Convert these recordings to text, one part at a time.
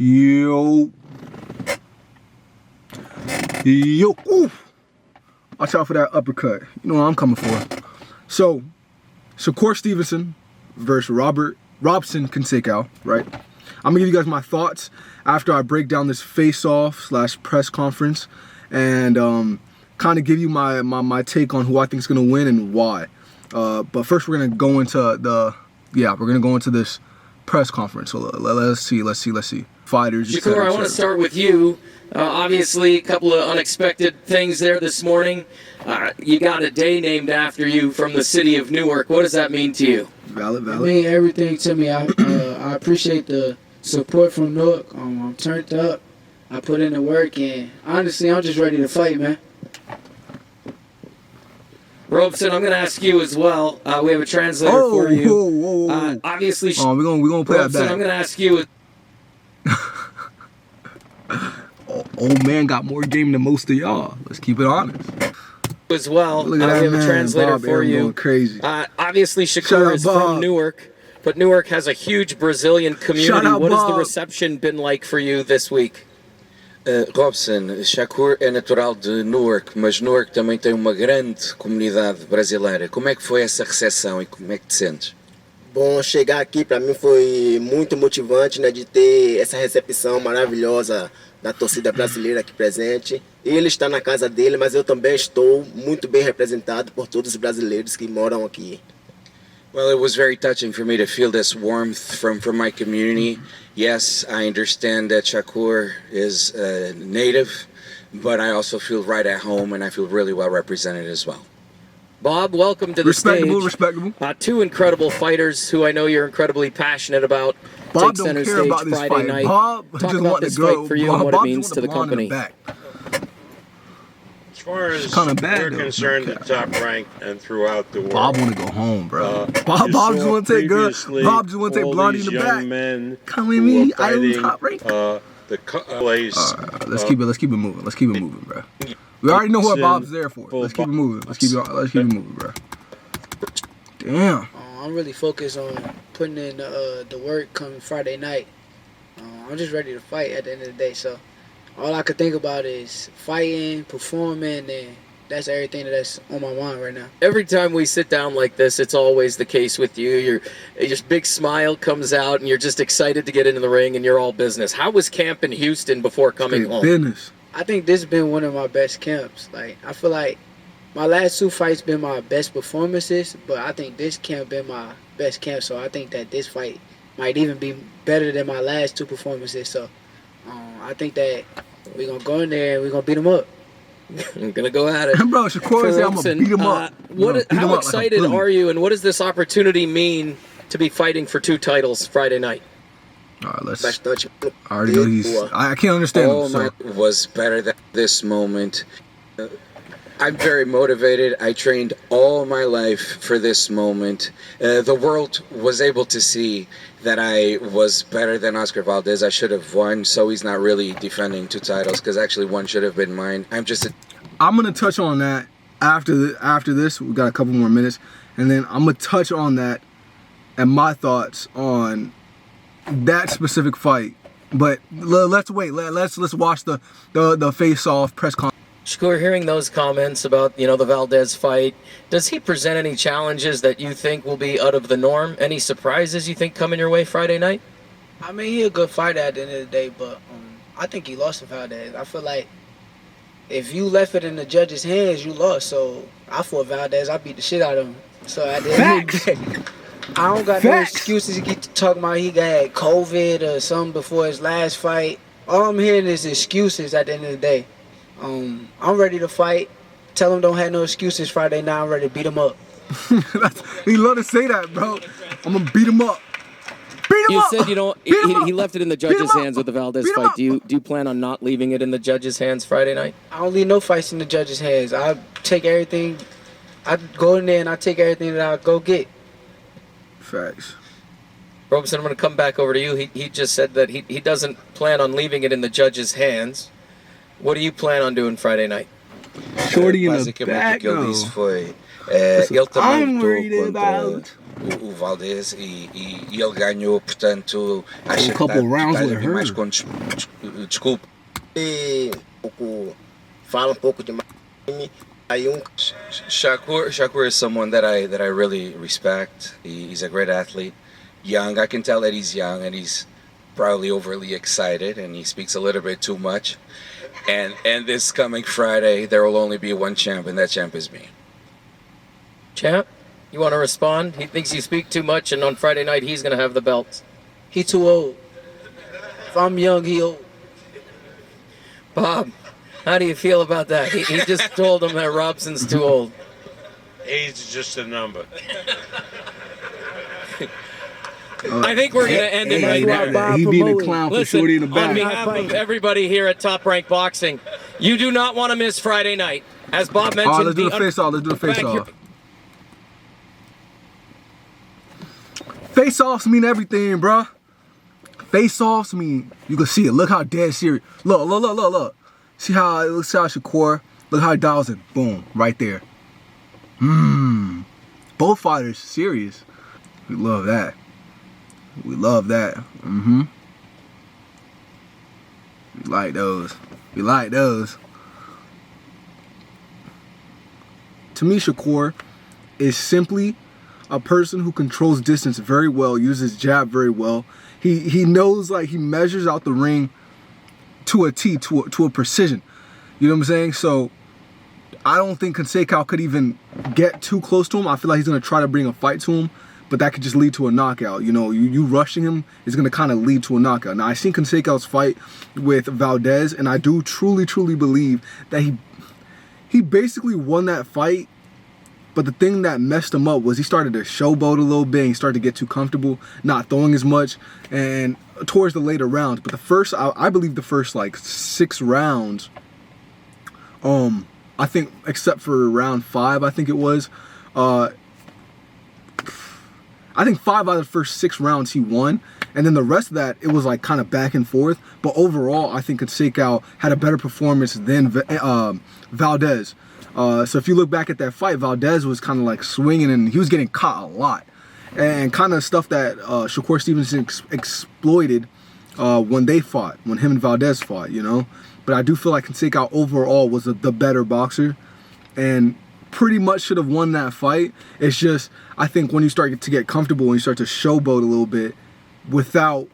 Yo. Yo. Oof. Watch out for that uppercut. You know what I'm coming for. So, Shakur Stevenson versus Robson Conceicao, right? I'm gonna give you guys my thoughts after I break down this face-off / press conference and kind of give you my take on who I think is gonna win and why. But first we're gonna go into this press conference. So let's see. Fighters. Shakur, I want to start with you. Obviously, a couple of unexpected things there this morning. You got a day named after you from the city of Newark. What does that mean to you? Valid. It mean everything to me. I appreciate the support from Newark. I'm turned up. I put in the work, and honestly, I'm just ready to fight, man. Robson, I'm going to ask you as well. We have a translator for you. Whoa. Obviously, we're gonna play Robson, that back. I'm going to ask you. Old man got more game than most of y'all. Let's keep it honest. As well, Look at that we have man, a translator Bob, for you. Going crazy. Obviously, Shakur is from Newark, but Newark has a huge Brazilian community. What has the reception been like for you this week? Robson, Shakur é natural de Newark, mas Newark também tem uma grande comunidade brasileira. Como é que foi essa recepção e como é que te sentes? Bom, chegar aqui para mim foi muito motivante, né, de ter essa recepção maravilhosa da torcida brasileira aqui presente. Ele está na casa dele, mas eu também estou muito bem representado por todos os brasileiros que moram aqui. Well, it was very touching for me to feel this warmth from my community. Yes, I understand that Shakur is native, but I also feel right at home and I feel really well represented as well. Bob, welcome to the stage. Respectable. Two incredible fighters who I know you're incredibly passionate about. Bob take center don't care stage about this Friday fight. night. Bob Talk just about want this to go. fight for you and what it means to the company. As far as we're concerned, the top ranked and throughout the world. Bob want to go home, bro. Bob just want to take good. Bob just want to take Blondie in the back. Men come with me. I am top ranked. Place. Let's keep it moving. Let's keep it moving, bro. We already know what Bob's there for. Let's keep it moving. Let's keep it moving, bro. Damn. I'm really focused on putting in the work coming Friday night. I'm just ready to fight at the end of the day. So all I could think about is fighting, performing, and that's everything that's on my mind right now. Every time we sit down like this, it's always the case with you. Your big smile comes out, and you're just excited to get into the ring, and you're all business. How was camp in Houston before coming home? Business. I think this has been one of my best camps. Like, I feel like my last two fights been my best performances, but I think this camp been my best camp. So I think that this fight might even be better than my last two performances. So I think that we're going to go in there and we're going to beat them up. I'm going to go at it. Bro, Shakur said I'm going to beat him up. How excited are you, and what does this opportunity mean to be fighting for two titles Friday night? All right, let's. I already know I can't understand him. So. Was better than this moment. I'm very motivated. I trained all my life for this moment. The world was able to see that I was better than Oscar Valdez. I should have won, so he's not really defending two titles because actually one should have been mine. I'm gonna touch on that after this. We got a couple more minutes, and then I'm gonna touch on that and my thoughts on that specific fight. But let's wait. Let's watch the face-off press conference. Shakur, hearing those comments about, the Valdez fight, does he present any challenges that you think will be out of the norm? Any surprises you think coming your way Friday night? I mean, he's a good fighter at the end of the day, but I think he lost to Valdez. I feel like if you left it in the judge's hands, you lost. So I fought Valdez. I beat the shit out of him. So at the end of the day, I don't got no excuses to get to talking about he got COVID or something before his last fight. All I'm hearing is excuses at the end of the day. I'm ready to fight. Tell him don't have no excuses Friday night. I'm ready to beat him up. He love to say that, bro. I'm gonna beat him up. You said he left it in the judge's hands with the Valdez fight. Do you plan on not leaving it in the judge's hands Friday night? I don't leave no fights in the judge's hands. I take everything. I go in there and I take everything that I go get. Facts. Robson, I'm going to come back over to you. He just said that he doesn't plan on leaving it in the judge's hands. What do you plan on doing Friday night? Shorty in the back, foi Ele também I'm worried lutou contra about o Valdez e ele ganhou, portanto, acho que couple rounds está a with vir mais her. com desculpa. E fala pouco demais. Aí Shakur is someone that I really respect. He's a great athlete. Young, I can tell that he's young and he's probably overly excited and he speaks a little bit too much. And this coming Friday, there will only be one champ, and that champ is me. Champ, you want to respond? He thinks you speak too much, and on Friday night he's going to have the belts. He too old. If I'm young, he old. Bob, how do you feel about that? He just told him that Robson's too old. Age is just a number. I think we're going to end it right That's why there. Bob He being a promoted. clown for Listen, shorty in the on back. behalf of everybody here at Top Rank Boxing, you do not want to miss Friday night. As Bob mentioned, All right, let's do the un- face off. Let's do the face back here- off. Face offs mean everything, bruh. Face offs mean you can see it. Look how dead serious. Look. See how Shakur. Look how he dials it. Boom, right there. Both fighters serious. We love that. We love that. We like those. We like those. To me, Shakur is simply a person who controls distance very well, uses jab very well. He knows, like, he measures out the ring to a T, to a precision. You know what I'm saying? So I don't think Conceicao could even get too close to him. I feel like he's gonna try to bring a fight to him, but that could just lead to a knockout. You know, you rushing him is gonna kind of lead to a knockout. Now, I seen Conceicao's fight with Valdez, and I do truly believe that he basically won that fight. But the thing that messed him up was he started to showboat a little bit. And he started to get too comfortable, not throwing as much, and towards the later rounds. But the first, I believe the first like 6 rounds, I think except for round 5, I think it was, I think 5 out of the first 6 rounds he won. And then the rest of that, it was like kind of back and forth. But overall, I think Conceicao had a better performance than Valdez. So if you look back at that fight, Valdez was kind of like swinging and he was getting caught a lot. And kind of stuff that Shakur Stevenson exploited when they fought, when him and Valdez fought, you know. But I do feel like Conceicao overall was the better boxer and pretty much should have won that fight. It's just, I think when you start to get comfortable and you start to showboat a little bit without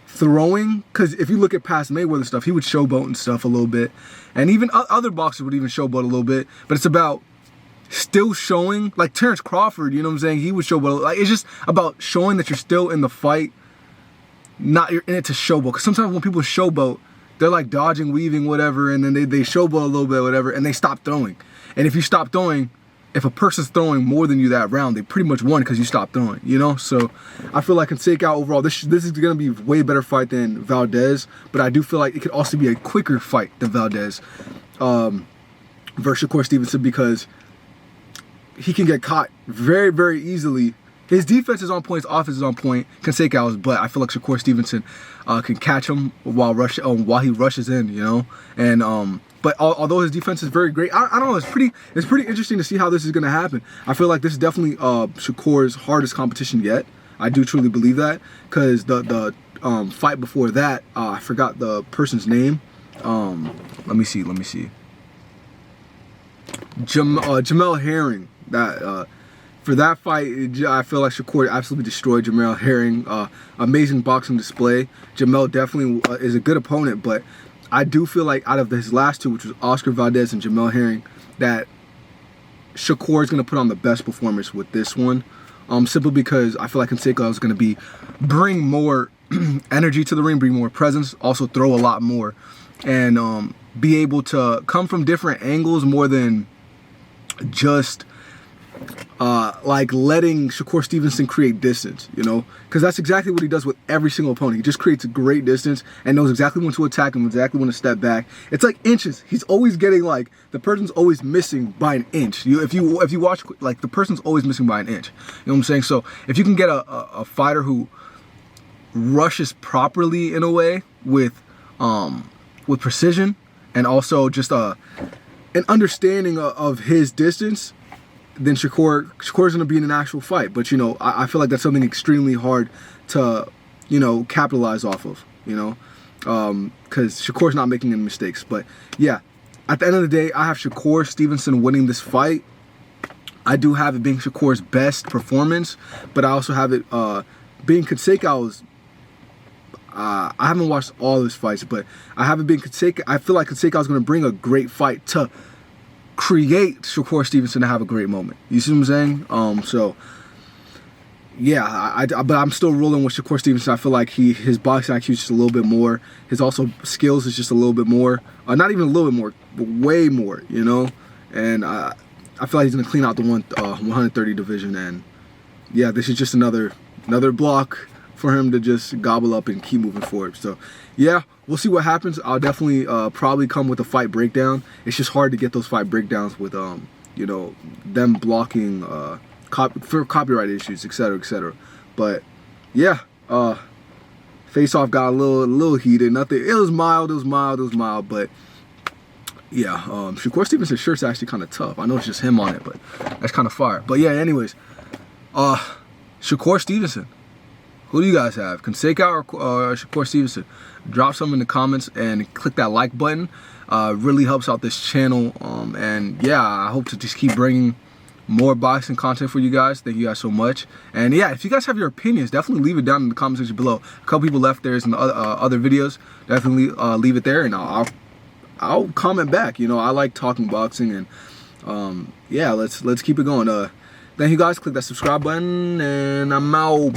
throwing, because if you look at past Mayweather stuff, he would showboat and stuff a little bit, and even other boxers would even showboat a little bit, but it's about still showing, like Terrence Crawford, you know what I'm saying, he would showboat. Like, it's just about showing that you're still in the fight, not you're in it to showboat, because sometimes when people showboat, they're like dodging, weaving, whatever, and then they showboat a little bit, whatever, and they stop throwing. And if you stop throwing, if a person's throwing more than you that round, they pretty much won because you stopped throwing, you know? So I feel like Conceicao overall, this is going to be a way better fight than Valdez, but I do feel like it could also be a quicker fight than Valdez versus Shakur Stevenson, because he can get caught very easily. His defense is on point, his offense is on point, Conceicao's, but I feel like Shakur Stevenson can catch him while he rushes in, you know? And but although his defense is very great, I don't know, it's pretty interesting to see how this is going to happen. I feel like this is definitely Shakur's hardest competition yet. I do truly believe that, because the fight before that, I forgot the person's name. Let me see. Jamel Herring. For that fight, I feel like Shakur absolutely destroyed Jamel Herring. Amazing boxing display. Jamel definitely is a good opponent, but I do feel like out of his last 2, which was Oscar Valdez and Jamel Herring, that Shakur is going to put on the best performance with this one. Simply because I feel like Conceicao is going to bring more energy to the ring, bring more presence, also throw a lot more, and be able to come from different angles more than just like letting Shakur Stevenson create distance, you know, because that's exactly what he does with every single opponent. He just creates a great distance and knows exactly when to attack him, exactly when to step back. It's like inches. He's always getting, like, the person's always missing by an inch. If you watch, like, the person's always missing by an inch. You know what I'm saying? So if you can get a fighter who rushes properly in a way with precision and also just an understanding of his distance, then Shakur's gonna be in an actual fight. But you know, I feel like that's something extremely hard to, you know, capitalize off of. You know, because Shakur's not making any mistakes. But yeah, at the end of the day, I have Shakur Stevenson winning this fight. I do have it being Shakur's best performance, but I also have it being Conseicao's. I haven't watched all of his fights, but I have it being Conceicao. I feel like Conseicao's going to bring a great fight to create Shakur Stevenson to have a great moment. You see what I'm saying? So yeah, but I'm still rolling with Shakur Stevenson. I feel like his boxing IQ is just a little bit more. His also skills is just a little bit more. Not even a little bit more, but way more. You know, and I feel like he's gonna clean out the 130 division. And yeah, this is just another block for him to just gobble up and keep moving forward. So yeah, we'll see what happens. I'll definitely probably come with a fight breakdown. It's just hard to get those fight breakdowns with you know, them blocking for copyright issues, etc., etc. But yeah, face off got a little heated. Nothing. It was mild. But yeah, Shakur Stevenson's shirt's actually kind of tough. I know it's just him on it, but that's kind of fire. But yeah, anyways, Shakur Stevenson. Who do you guys have? Conceicao or Shakur Stevenson? Drop some in the comments and click that like button. Really helps out this channel. And yeah, I hope to just keep bringing more boxing content for you guys. Thank you guys so much. And yeah, if you guys have your opinions, definitely leave it down in the comment section below. A couple people left theirs in the other videos. Definitely leave it there, and I'll comment back. You know, I like talking boxing, and yeah, let's keep it going. Thank you guys. Click that subscribe button, and I'm out.